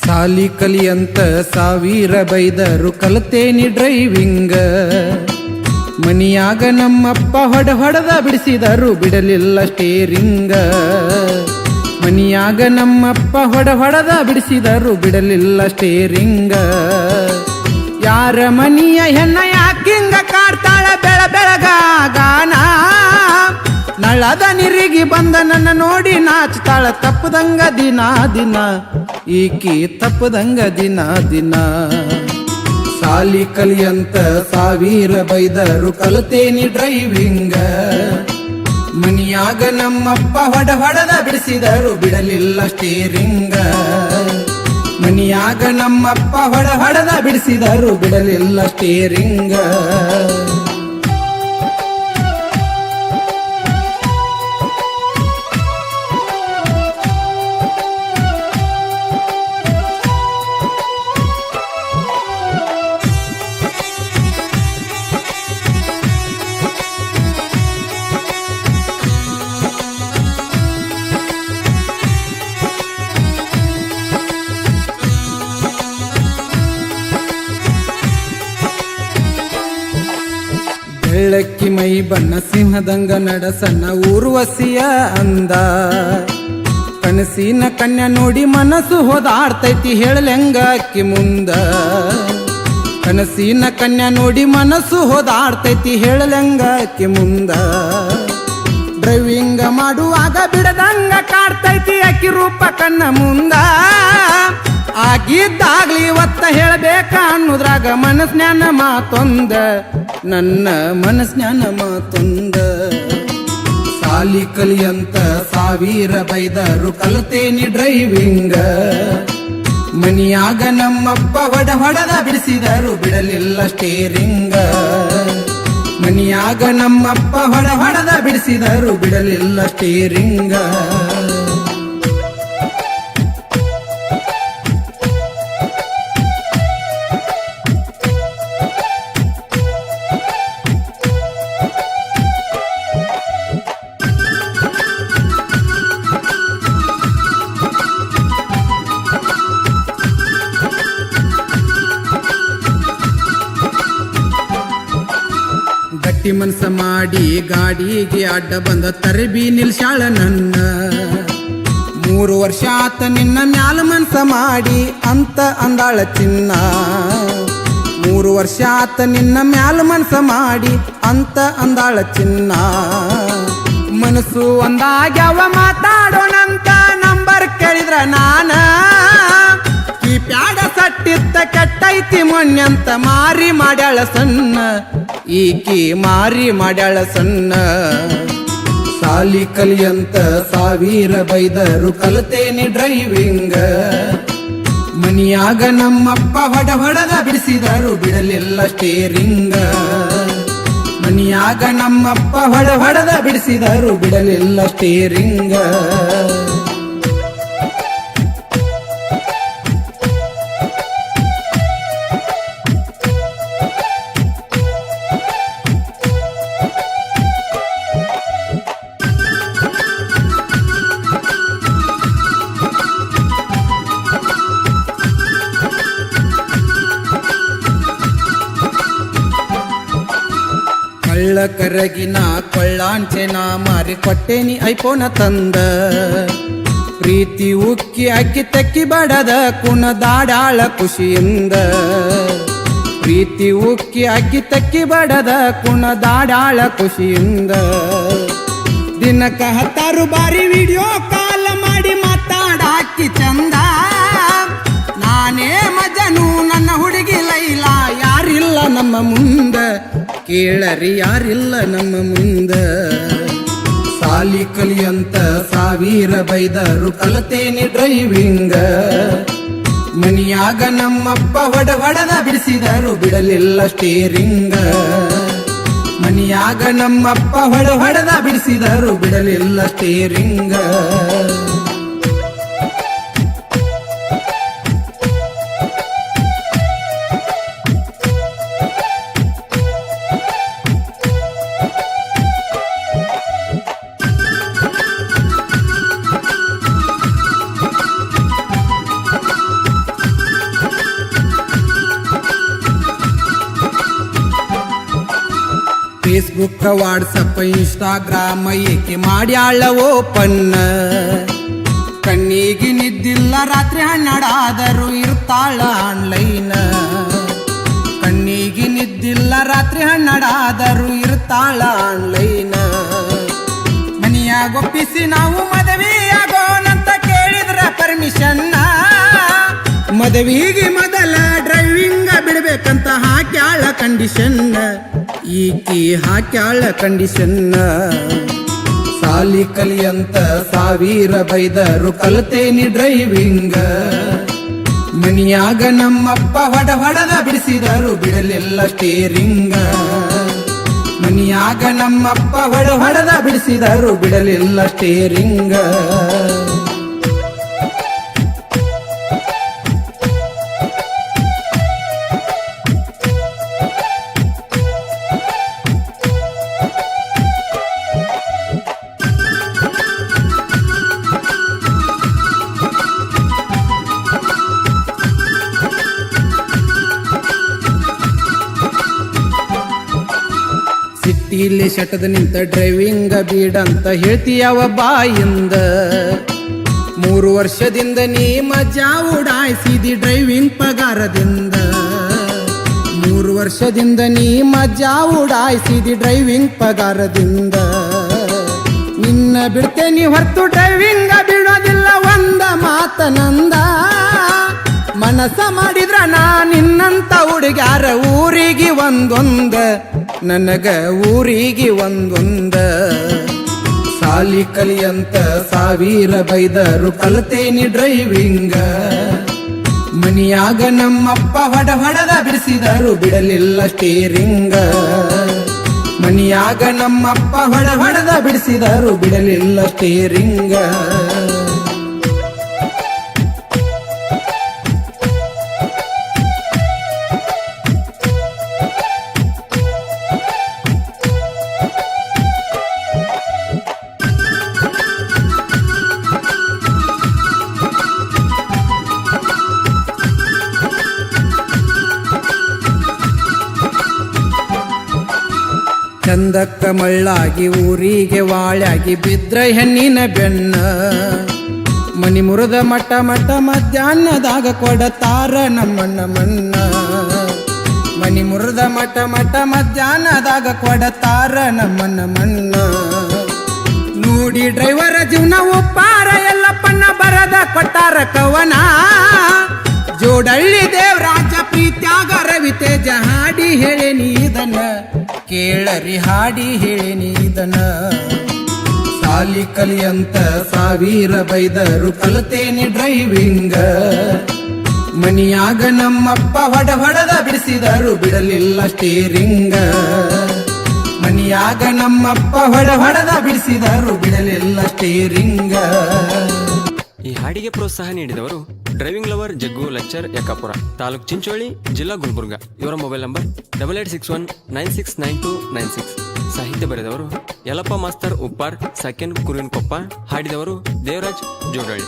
ಸಾಲಿ ಕಲಿಯಂತ ಸಾವಿರ ಬೈದರು ಕಲಿತೇನಿ ಡ್ರೈವಿಂಗ. ಮನಿಯಾಗ ನಮ್ಮಪ್ಪ ಹೊಡೆದ ಬಿಡಿಸಿದರು ಬಿಡಲಿಲ್ಲ ಸ್ಟೇರಿಂಗ. ಮನಿಯಾಗ ನಮ್ಮಪ್ಪ ಹೊಡೆದ ಬಿಡಿಸಿದರು ಬಿಡಲಿಲ್ಲ ಸ್ಟೇರಿಂಗ. ಯಾರ ಮನಿಯ ಹೆಣ್ಣ ಯಾಕಿಂಗ ಕಾಡ್ತಾಳ ಬೆಳಗಾನ. ನಳದ ನಿರಿಗಿ ಬಂದ ನನ್ನ ನೋಡಿ ನಾಚ್ತಾಳ ತಪ್ಪದಂಗ ದಿನ ದಿನ. ಈಕಿ ತಪ್ಪದಂಗ ದಿನ ದಿನ. ಸಾಲಿ ಕಲಿಯಂತ ಸಾವಿರ ಬೈದರು ಕಲಿತೇನಿ ಡ್ರೈವಿಂಗ. ಮನಿಯಾಗ ನಮ್ಮಪ್ಪ ಹೊಡೆದ ಬಿಡಿಸಿದರು ಬಿಡಲಿಲ್ಲ ಸ್ಟೇರಿಂಗ. ಮನಿಯಾಗ ನಮ್ಮಪ್ಪ ಹೊಡೆದ ಬಿಡಿಸಿದರು ಬಿಡಲಿಲ್ಲ ಸ್ಟೇರಿಂಗ. ಬೆಳಕ್ಕಿ ಮೈ ಬಣ್ಣ ಸಿಂಹದಂಗ ನಡಸನ್ನ ಊರ್ವಶಿಯ ಅಂದ. ಕನಸಿನ ಕನ್ಯಾ ನೋಡಿ ಮನಸ್ಸು ಹೋದಾಡ್ತೈತಿ ಹೇಳಲೆಂಗ ಅಕ್ಕಿ ಮುಂದ. ಕನಸಿನ ಕನ್ಯಾ ನೋಡಿ ಮನಸ್ಸು ಹೋದಾಡ್ತೈತಿ ಹೇಳಲೆಂಗ ಅಕ್ಕಿ ಮುಂದ. ಡ್ರೈವಿಂಗ ಮಾಡುವಾಗ ಬಿಡದಂಗ ಕಾಡ್ತೈತಿ ಅಕ್ಕಿ ರೂಪ ಕಣ್ಣ ಮುಂದ. ಆಗಿದ್ದಾಗ್ಲಿ ಇವತ್ತ ಹೇಳಬೇಕ ಅನ್ನೋದ್ರಾಗ ಮನಸ್ನ್ಯಾನ ಮಾತೊಂದ. ನನ್ನ ಮನಸ್ನ್ಯಾನ ಮಾತೊಂದ. ಸಾಲಿ ಕಲಿಯಂತ ಸಾವಿರ ಬೈದರು ಕಲಿತೇನಿ ಡ್ರೈವಿಂಗ. ಮನಿಯಾಗ ನಮ್ಮಪ್ಪ ಹೊಡೆದ ಬಿಡಿಸಿದರು ಬಿಡಲಿಲ್ಲ ಸ್ಟೇರಿಂಗ. ಮನಿಯಾಗ ನಮ್ಮಪ್ಪ ಹೊಡೆದ ಬಿಡಿಸಿದರು ಬಿಡಲಿಲ್ಲ ಸ್ಟೇರಿಂಗ. ಗಟ್ಟಿ ಮನಸ ಮಾಡಿ ಗಾಡಿಗೆ ಅಡ್ಡ ಬಂದ ತರಬಿ ನಿಲ್ಸಾಳ ನನ್ನ. 3 ವರ್ಷ ಆತ ನಿನ್ನ ಮ್ಯಾಲ ಮನಸ ಮಾಡಿ ಅಂತ ಅಂದಾಳ ಚಿನ್ನ. 3 ವರ್ಷ ಆತ ನಿನ್ನ ಮ್ಯಾಲ ಮನಸ ಮಾಡಿ ಅಂತ ಅಂದಾಳ ಚಿನ್ನ. ಮನಸ್ಸು ಒಂದಾಗ್ಯಾವ ಮಾತಾಡೋಣಂತ ನಂಬರ್ ಕೇಳಿದ್ರ ನಾನ. ಈ ಪ್ಯಾಡ ಸಟ್ಟಿತ್ತ ಕೆಟ್ಟೈತಿ ಮೊನ್ನೆಂತ ಮಾರಿ ಮಾಡ್ಯಾಳ ಸಣ್ಣ. ಈಕಿ ಮಾರಿ ಮಾಡ್ಯಾಳ ಸಣ್ಣ. ಸಾಲಿ ಕಲಿಯಂತ ಸಾವಿರ ಬೈದರು ಕಲಿತೇನಿ ಡ್ರೈವಿಂಗ. ಮನಿಯಾಗ ನಮ್ಮಪ್ಪ ಹೊಡೆದ ಬಿಡಿಸಿದರು ಬಿಡಲಿಲ್ಲ ಸ್ಟೇರಿಂಗ. ಮನಿಯಾಗ ನಮ್ಮಪ್ಪ ಹೊಡೆದ ಬಿಡಿಸಿದರು ಬಿಡಲಿಲ್ಲ ಸ್ಟೇರಿಂಗ. ಕಳ್ಳ ಕರಗಿನ ಕೊಳ್ಳಾಂಚೆನ ಮಾರಿ ಕೊಟ್ಟೇನಿ ಐಫೋನ ತಂದ. ಪ್ರೀತಿ ಉಕ್ಕಿ ಅಕ್ಕಿ ತಕ್ಕಿ ಬಡದ ಕುಣದಾಡಾಳ ಖುಷಿಯಿಂದ. ಪ್ರೀತಿ ಉಕ್ಕಿ ಅಕ್ಕಿ ತಕ್ಕಿ ಬಡದ ಕುಣದಾಡಾಳ ಖುಷಿಯಿಂದ. ದಿನಕ್ಕ 10 ಬಾರಿ ವಿಡಿಯೋ ಕಾಲ್ ಮಾಡಿ ಮಾತಾಡಾಕಿ ಚಂದ. ನಾನೇ ಮಜನು ನನ್ನ ಹುಡುಗಿ ಲೈಲಾ ಯಾರಿಲ್ಲ ನಮ್ಮ ಮುಂದ. ಕೇಳರಿ ಯಾರಿಲ್ಲ ನಮ್ಮ ಮುಂದ. ಸಾಲಿ ಕಲಿಯಂತ ಸಾವಿರ ಬೈದರು ಕಲಿತೇನಿ ಡ್ರೈವಿಂಗ. ಮನಿಯಾಗ ನಮ್ಮಪ್ಪ ಹೊಡೆದ ಬಿಡಿಸಿದರು ಬಿಡಲಿಲ್ಲ ಸ್ಟೇರಿಂಗ. ಮನಿಯಾಗ ನಮ್ಮಪ್ಪ ಹೊಡೆದ ಬಿಡಿಸಿದರು ಬಿಡಲಿಲ್ಲ ಸ್ಟೇರಿಂಗ. ಫೇಸ್ಬುಕ್ ವಾಟ್ಸಪ್ ಇನ್ಸ್ಟಾಗ್ರಾಮ್ ಏಕೆ ಮಾಡ್ಯಾಳ ಓಪನ್ನ ಕಣ್ಣಿಗೆ ನಿದ್ದಿಲ್ಲ ರಾತ್ರಿ 12 ಆದರೂ ಇರ್ತಾಳ ಆನ್ಲೈನ್ ಕಣ್ಣಿಗೆ ನಿದ್ದಿಲ್ಲ ರಾತ್ರಿ 12 ಆದರೂ ಇರ್ತಾಳ ಆನ್ಲೈನ್ ಮನೆಯಾಗ ಒಪ್ಪಿಸಿ ನಾವು ಮದುವೆ ಆಗೋಣಂತ ಕೇಳಿದ್ರ ಪರ್ಮಿಷನ್ ಮದುವೆಗೆ ಮೊದಲ ಡ್ರೈವಿಂಗ್ ಬಿಡ್ಬೇಕಂತ ಹಾಕ್ಯಾಳ ಕಂಡೀಷನ್ ಈಕಿ ಹಾಕ್ಯಾಳ ಕಂಡೀಷನ್ ಸಾಲಿ ಕಲಿಯಂತ 1000 ಬೈದರು ಕಲ್ತೇನಿ ಡ್ರೈವಿಂಗ್ ಮನಿಯಾಗ ನಮ್ಮಪ್ಪ ಹೊಡೆದ ಬಿಡಿಸಿದರು ಬಿಡಲಿಲ್ಲ ಸ್ಟೇರಿಂಗ ಮನಿಯಾಗ ನಮ್ಮಪ್ಪ ಹೊಡೆದ ಬಿಡಿಸಿದರು ಬಿಡಲಿಲ್ಲ ಸ್ಟೇರಿಂಗ ಸಿಟ್ಟಿಲಿ ಶಟದ ನಿಂತ ಡ್ರೈವಿಂಗ್ ಬೀಡಂತ ಹೇಳ್ತೀಯವ ಬಾಯಿಂದ 3 ವರ್ಷದಿಂದ ನೀ ಮಜಾ ಉಡಾಯಿಸಿದಿ ಡ್ರೈವಿಂಗ್ ಪಗಾರದಿಂದ 3 ವರ್ಷದಿಂದ ನೀ ಮಜಾ ಉಡಾಯಿಸಿದಿ ಡ್ರೈವಿಂಗ್ ಪಗಾರದಿಂದ ನಿನ್ನ ಬಿಡ್ತೇನಿ ಹೊರತು ಡ್ರೈವಿಂಗ್ ಬಿಡೋದಿಲ್ಲ ಒಂದ ಮಾತನಂದ ಮನಸ ಮಾಡಿದ್ರ ನಾ ನಿನ್ನಂತ ಹುಡುಗ್ಯಾರ ಊರಿಗೆ ಒಂದೊಂದ ನನಗ ಊರಿಗೆ ಒಂದೊಂದ ಸಾಲಿ ಕಲಿಯಂತ 1000 ಬೈದರು ಕಲ್ತೇನಿ ಡ್ರೈವಿಂಗ ಮನಿಯಾಗ ನಮ್ಮಪ್ಪ ಹೊಡೆದ ಬಿಡಿಸಿದರು ಬಿಡಲಿಲ್ಲ ಸ್ಟೇರಿಂಗ ಮನಿಯಾಗ ನಮ್ಮಪ್ಪ ಹೊಡೆದ ಬಿಡಿಸಿದರು ಬಿಡಲಿಲ್ಲ ಸ್ಟೇರಿಂಗ ಚಂದಕ್ಕ ಮಳ್ಳಾಗಿ ಊರಿಗೆ ವಾಳ್ಯಾಗಿ ಬಿದ್ರ ಹೆಣ್ಣಿನ ಬೆನ್ನ ಮನಿ ಮುರಿದ ಮಟ್ಟ ಮಧ್ಯಾಹ್ನದಾಗ ಕೊಡತಾರ ನಮ್ಮಣ್ಣ ಮನ್ನ ಮನಿ ಮುರಿದ ಮಟ್ಟ ಮಧ್ಯಾಹ್ನದಾಗ ಕೊಡತಾರ ನಮ್ಮಣ್ಣ ಮನ್ನ ನೋಡಿ ಡ್ರೈವರ ಜೀವನ ಒಪ್ಪಾರ ಎಲ್ಲಪ್ಪಣ್ಣ ಬರದ ಕೊಟ್ಟಾರ ಕವನ ಜೋಡಳ್ಳಿ ದೇವರಾಜ ಪ್ರೀತ್ಯಾಗ ರವಿತೇಜ ಹಾಡಿ ಹೇಳಿ ನೀದನ ಕೇಳರಿ ಹಾಡಿ ಹೇಳಿ ನೀದನ ಸಾಲಿ ಕಲಿಯಂತ 1000 ಬೈದರು ಕಲ್ತೇನಿ ಡ್ರೈವಿಂಗ ಮನಿಯಾಗ ನಮ್ಮಪ್ಪ ಹೊಡೆದ ಬಿಡಿಸಿದರು ಬಿಡಲಿಲ್ಲ ಸ್ಟೇರಿಂಗ ಮನಿಯಾಗ ನಮ್ಮಪ್ಪ ಹೊಡೆದ ಬಿಡಿಸಿದರು ಬಿಡಲಿಲ್ಲ ಸ್ಟೇರಿಂಗ ಈ ಹಾಡಿಗೆ ಪ್ರೋತ್ಸಾಹ ನೀಡಿದವರು ಡ್ರೈವಿಂಗ್ ಲವರ್ ಜಗ್ಗು ಲೆಕ್ಚರ್ ಯಕಾಪುರ ತಾಲೂಕ್ ಚಿಂಚೋಳಿ ಜಿಲ್ಲಾ ಗುಲ್ಬರ್ಗ ಇವರ ಮೊಬೈಲ್ ನಂಬರ್ 8861969296 ಸಾಹಿತ್ಯ ಬರೆದವರು ಯಲಪ್ಪ ಮಾಸ್ತರ್ ಉಪ್ಪಾರ್ ಸೆಕೆಂಡ್ ಕುರುವಿನಕೊಪ್ಪ ಹಾಡಿದವರು ದೇವರಾಜ್ ಜೋಡಳ್ಳಿ